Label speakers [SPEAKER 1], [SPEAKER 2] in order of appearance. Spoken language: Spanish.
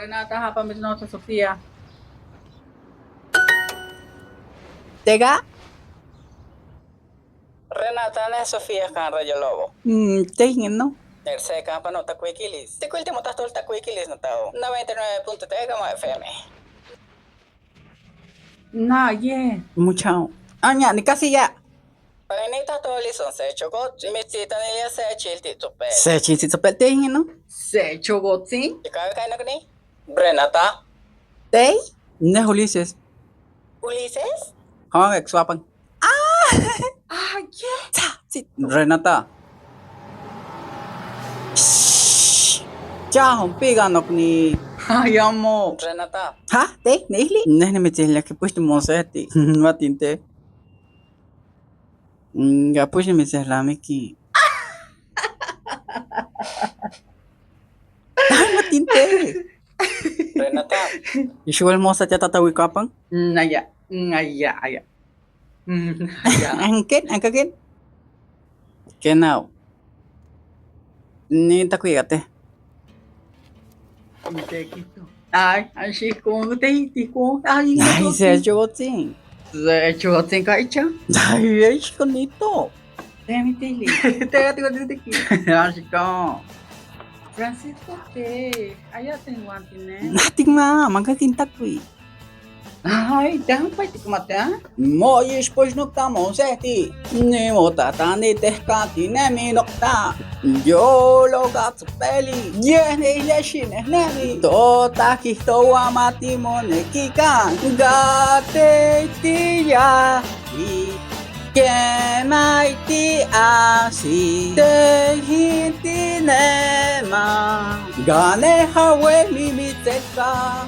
[SPEAKER 1] Renata hapamisnosa Sofía.
[SPEAKER 2] Tega?
[SPEAKER 3] Renata na Sofia kan Rayo Lobo.
[SPEAKER 2] Tingin, no?
[SPEAKER 3] Terse kan pa no Takuikilis. Te kulte mo tastol Takuikilis na tao. 99.3 mo FM.
[SPEAKER 1] Na, yeah.
[SPEAKER 2] Mucha. Anya, ni kasi ya.
[SPEAKER 3] Parinita to lison se chokot. Jimitsita niya se chilti tupe.
[SPEAKER 2] Se chisi sa pel tingin, no?
[SPEAKER 1] Se chogotsi.
[SPEAKER 3] Ikaw kay nagni? Renata?
[SPEAKER 2] Tei? Ne Ulises.
[SPEAKER 3] Ulises?
[SPEAKER 2] Hong ekswapan.
[SPEAKER 1] Ah, yeah.
[SPEAKER 2] Si Renata. Shh. Cha hong piga nok ni.
[SPEAKER 1] Ay, amo.
[SPEAKER 3] Renata?
[SPEAKER 2] Ha? Tei? Nihli? Ne me tihla que puesto monseti. Matinte. Nga push me se lami ki. Ay, matinte.
[SPEAKER 3] Renata?
[SPEAKER 2] Isual mo sa tatawi kapang?
[SPEAKER 1] Naya. Ngaya, aya. Aya.
[SPEAKER 2] Angkin. Genau. Ni takuigate.
[SPEAKER 1] Hindi kito. Ay, así como te digo. Ay,
[SPEAKER 2] Ay, se chogotsin.
[SPEAKER 1] Se chogotsi ka icha.
[SPEAKER 2] Ay, ay, konito.
[SPEAKER 1] Temi tili. Tega tigo tiki. Así como. Francisco te. Allá tengo antine.
[SPEAKER 2] Nating ma, mangkakin takui.
[SPEAKER 1] Ay, dampa iti kumate, ha?
[SPEAKER 2] Mo ispos nokta mo seti. Ni mo tatani tehkati nemi nokta. Yo logat peli. Yene yeshine nemi. To taki to amati mo nekikan. Gate tiya. Kenai ti asi. Te hinti nema. Gane hawe limiteka.